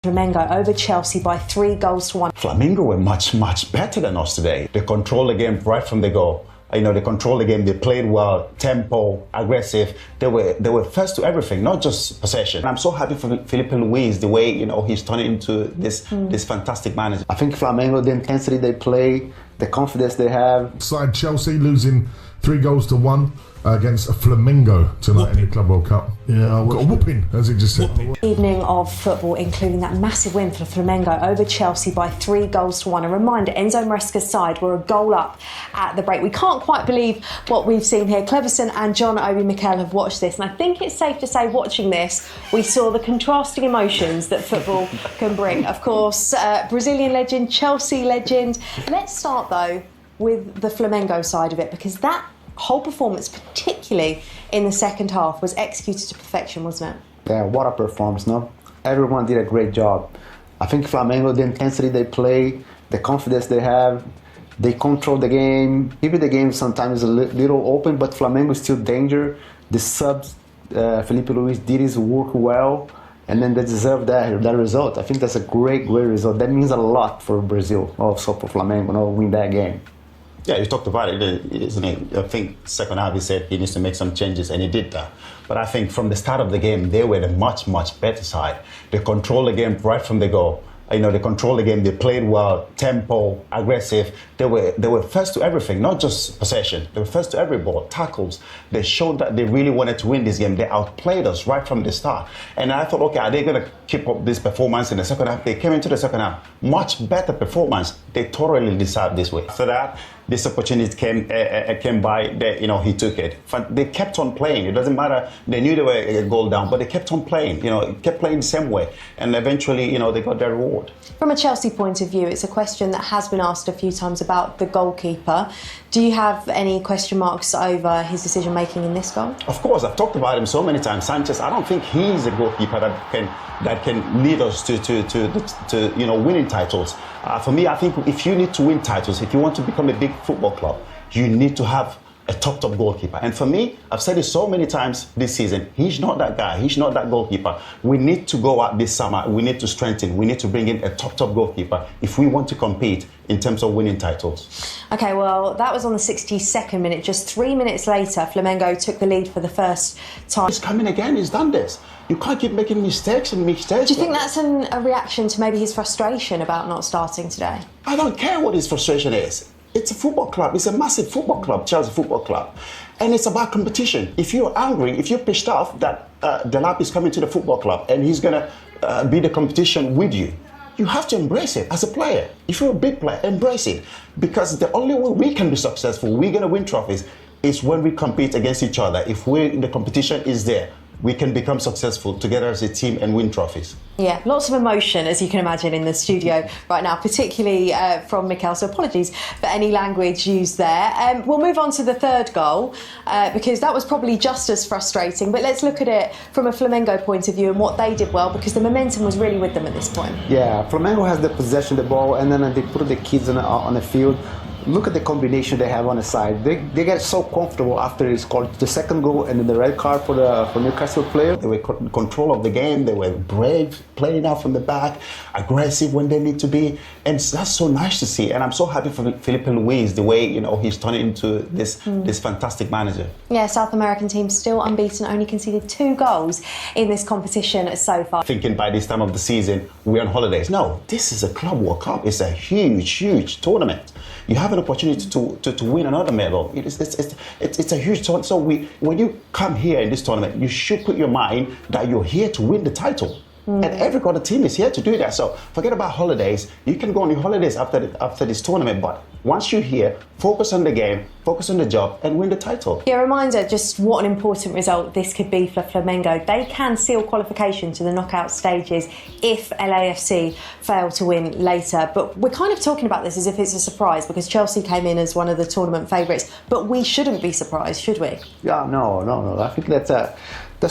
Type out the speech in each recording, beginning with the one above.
Flamengo over Chelsea by 3-1. Flamengo were much better than us today. They controlled the game right from the goal. They controlled the game. They played well, tempo, aggressive. They were first to everything, not just possession. I'm so happy for Felipe Luis, the way he's turned into this fantastic manager. I think Flamengo, the intensity they play, the confidence they have. Side Chelsea losing 3-1 against Flamengo tonight in the Club World Cup. Yeah, got a whooping, as he just said. Evening of football, including that massive win for Flamengo over Chelsea by 3-1. A reminder, Enzo Maresca's side were a goal up at the break. We can't quite believe what we've seen here. Cleverson and John Obi Mikel have watched this, and I think it's safe to say, watching this, we saw the contrasting emotions that football can bring. Of course, Brazilian legend, Chelsea legend. Let's start, though, with the Flamengo side of it, because that whole performance, particularly in the second half, was executed to perfection, wasn't it? Yeah, what a performance, no? Everyone did a great job. I think Flamengo, the intensity they play, the confidence they have, they control the game. Even the game sometimes is a little open, but Flamengo is still danger. The subs, Felipe Luis did his work well, and then they deserve that result. I think that's a great result. That means a lot for Brazil, also for Flamengo, win that game. Yeah, you talked about it, isn't it? I think second half he said he needs to make some changes, and he did that. But I think from the start of the game, they were the much better side. They controlled the game right from the goal. They controlled the game. They played well, tempo, aggressive. They were first to everything, not just possession. They were first to every ball, tackles. They showed that they really wanted to win this game. They outplayed us right from the start. And I thought, okay, are they going to keep up this performance in the second half? They came into the second half, much better performance. They thoroughly deserved this way. After that, this opportunity came by. He took it. They kept on playing. It doesn't matter. They knew they were a goal down, but they kept on playing. Kept playing the same way, and eventually, they got their reward. From a Chelsea point of view, it's a question that has been asked a few times about the goalkeeper. Do you have any question marks over his decision making in this goal? Of course, I've talked about him so many times. Sanchez, I don't think he's a goalkeeper that can lead us to winning titles. For me, I think if you need to win titles, if you want to become a big football club, you need to have a top goalkeeper. And for me, I've said it so many times this season, he's not that guy. He's not that goalkeeper. We need to go out this summer. We need to strengthen. We need to bring in a top goalkeeper if we want to compete in terms of winning titles. OK, well, that was on the 62nd minute. Just 3 minutes later, Flamengo took the lead for the first time. He's coming again. He's done this. You can't keep making mistakes. Do you think that's a reaction to maybe his frustration about not starting today? I don't care what his frustration is. It's a football club. It's a massive football club, Chelsea Football Club. And it's about competition. If you're angry, if you're pissed off that Delap is coming to the football club and he's going to be the competition with you, you have to embrace it as a player. If you're a big player, embrace it. Because the only way we can be successful, we're going to win trophies, is when we compete against each other. If the competition is there, we can become successful together as a team and win trophies. Yeah, lots of emotion, as you can imagine, in the studio right now, particularly from Mikel, so apologies for any language used there. We'll move on to the third goal, because that was probably just as frustrating, but let's look at it from a Flamengo point of view and what they did well, because the momentum was really with them at this point. Yeah, Flamengo has the possession of the ball, and then they put the kids on the field. Look at the combination they have on the side. They get so comfortable after they scored the second goal and then the red card for Newcastle player. They were in control of the game. They were brave, playing out from the back, aggressive when they need to be, and that's so nice to see. And I'm so happy for Felipe Luis, the way he's turned into this fantastic manager. Yeah, South American team still unbeaten, only conceded 2 goals in this competition so far. Thinking by this time of the season we're on holidays. No, this is a Club World Cup. It's a huge tournament. You have an opportunity to win another medal. It's a huge tournament. So when you come here in this tournament, you should put your mind that you're here to win the title. And every other team is here to do that. So forget about holidays. You can go on your holidays after this tournament, but once you're here, focus on the game, focus on the job, and win the title. Yeah, a reminder just what an important result this could be for Flamengo. They can seal qualification to the knockout stages if LAFC fail to win later. But we're kind of talking about this as if it's a surprise, because Chelsea came in as one of the tournament favourites. But we shouldn't be surprised, should we? Yeah, no. I think that's a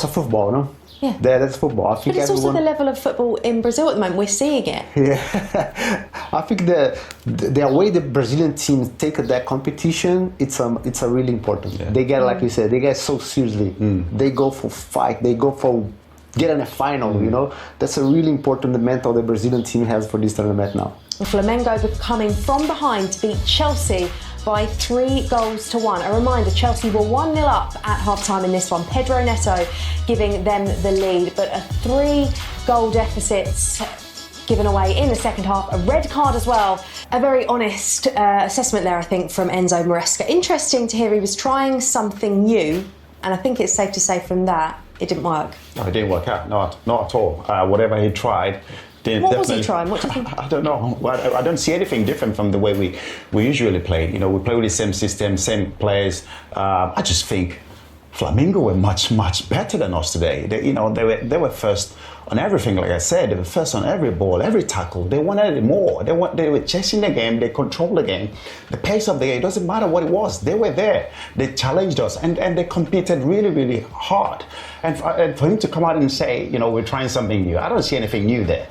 football, no? Yeah, that's football. I think but it's also the level of football in Brazil at the moment. We're seeing it. Yeah, I think the way the Brazilian teams take that competition, it's a really important. Yeah. They get, like you said, they get so seriously. They go for fight. They go for get in a final, you know. That's a really important mental the Brazilian team has for this tournament now. Flamengo coming from behind to beat Chelsea by 3-1. A reminder, Chelsea were 1-0 up at half-time in this one. Pedro Neto giving them the lead, but a 3-goal deficit given away in the second half. A red card as well. A very honest assessment there, I think, from Enzo Maresca. Interesting to hear he was trying something new, and I think it's safe to say from that, it didn't work. No, it didn't work out. Not at all. Whatever he tried, what was he trying? What do you think? I don't know. I don't see anything different from the way we usually play. You know, we play with the same system, same players. I just think Flamengo were much better than us today. They were first on everything. Like I said, they were first on every ball, every tackle. They wanted it more. They were chasing the game. They controlled the game. The pace of the game, it doesn't matter what it was. They were there. They challenged us and they competed really hard. And for him to come out and say, we're trying something new, I don't see anything new there.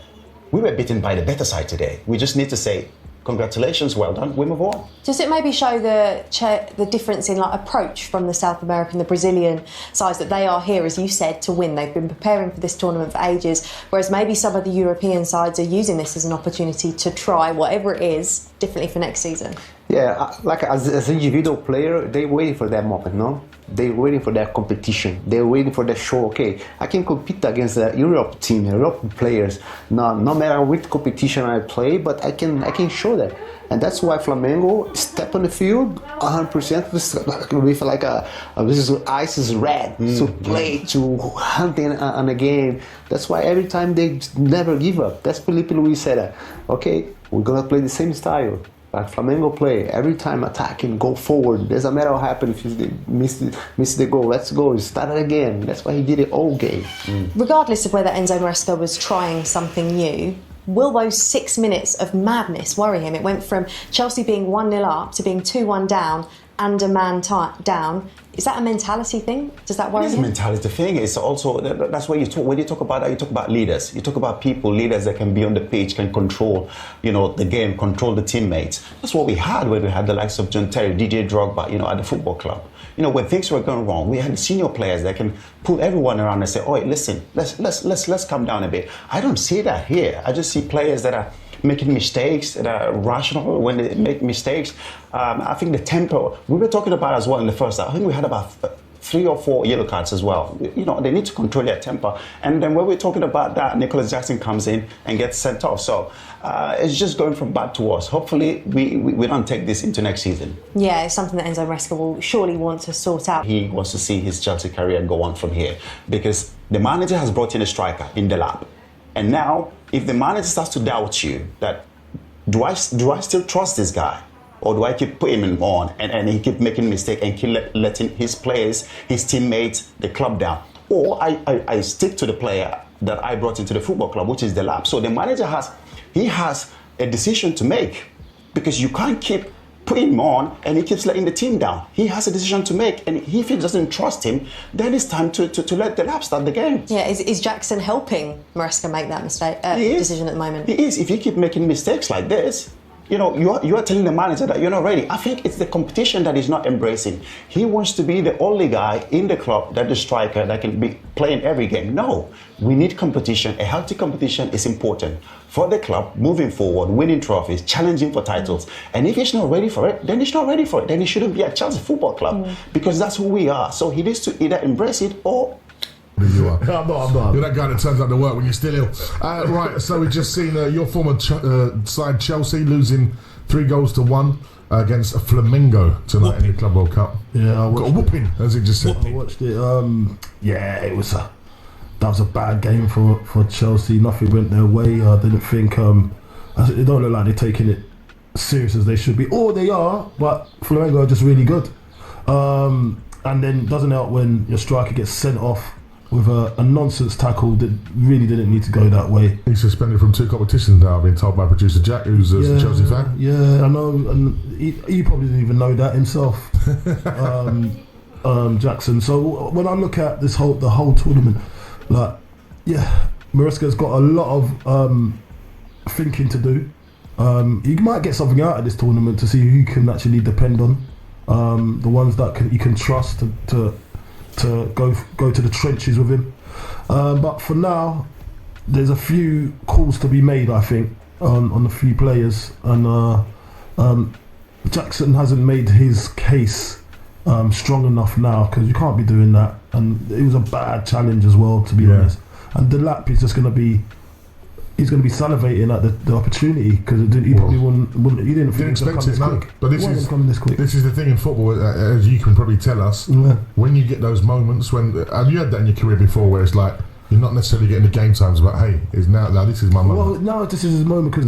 We were beaten by the better side today. We just need to say, congratulations, well done, we move on. Does it maybe show the difference in approach from the South American, the Brazilian sides, that they are here, as you said, to win? They've been preparing for this tournament for ages, whereas maybe some of the European sides are using this as an opportunity to try whatever it is differently for next season. Yeah, like as individual player, they waiting for that moment, no? They're waiting for that competition. They're waiting for that show. Okay, I can compete against the Europe team, Europe players. No matter which competition I play, but I can show that. And that's why Flamengo step on the field 100% with like this is ice is red to play, to hunting on a game. That's why every time they never give up. That's Felipe Luis said, okay, we're gonna play the same style. Like Flamengo play, every time attacking, go forward. Doesn't matter what happens if you miss the goal. Let's go, start it again. That's why he did it all game. Regardless of whether Enzo Maresca was trying something new, will those 6 minutes of madness worry him? It went from Chelsea being 1-0 up to being 2-1 down and a man down. Is that a mentality thing? Does that worry you? It's a mentality thing. It's also, that's why when you talk about that, you talk about leaders. You talk about leaders that can be on the pitch, can control, the game, control the teammates. That's what we had when we had the likes of John Terry, DJ Drogba, at the football club. When things were going wrong, we had senior players that can pull everyone around and say, "Oh, listen, let's calm down a bit." I don't see that here. I just see players that are making mistakes, that are rational when they make mistakes. I think the tempo, we were talking about as well in the first half. I think we had about 3 or 4 yellow cards as well. They need to control their temper. And then when we're talking about that, Nicholas Jackson comes in and gets sent off. So it's just going from bad to worse. Hopefully we don't take this into next season. Yeah, it's something that Enzo Maresca will surely want to sort out. He wants to see his Chelsea career go on from here, because the manager has brought in a striker in the lab. And now, if the manager starts to doubt you, that do I still trust this guy? Or do I keep putting him on and he keep making mistakes and keep letting his players, his teammates, the club down? Or I stick to the player that I brought into the football club, which is the lab. So the manager has a decision to make, because you can't keep putting him on and he keeps letting the team down. He has a decision to make, and if he doesn't trust him, then it's time to let the lab start the game. Yeah, is Jackson helping Maresca make that decision at the moment? He is. If you keep making mistakes like this, you are telling the manager that you're not ready. I think it's the competition that he's not embracing. He wants to be the only guy in the club, that the striker that can be playing every game. No, we need competition. A healthy competition is important for the club moving forward, winning trophies, challenging for titles. And if he's not ready for it, then he's not ready for it. Then he shouldn't be at Chelsea Football Club, because that's who we are. So he needs to either embrace it or... You are. I'm not. You're that guy that turns up to work when you're still ill. Right, so we've just seen your former side Chelsea losing 3-1 against Flamengo tonight in the Club World Cup. Yeah, I got a whooping, as he just said. I watched it. It was a bad game for Chelsea. Nothing went their way. I didn't think it don't look like they're taking it serious as they should be. Or they are, but Flamengo are just really good. And then doesn't help when your striker gets sent off with a nonsense tackle that really didn't need to go that way. He's suspended from 2 competitions now, I've been told by producer Jack, who's a Chelsea fan. Yeah, I know, and he probably didn't even know that himself, Jackson. So when I look at the whole tournament, Maresca's got a lot of thinking to do. He might get something out of this tournament to see who he can actually depend on, the ones that he can trust to go to the trenches with him. But for now, there's a few calls to be made, I think, on the few players, and Jackson hasn't made his case strong enough now, because you can't be doing that, and it was a bad challenge as well, to be honest. And Delap is just going to be. He's going to be salivating at the opportunity, because he probably wouldn't. He didn't think it was expect it, no. quick. But this is the thing in football, as you can probably tell us. When you get those moments when, and you had that in your career before, where it's like you're not necessarily getting the game times, but hey, it's now this is my moment. Well, now this is his moment, because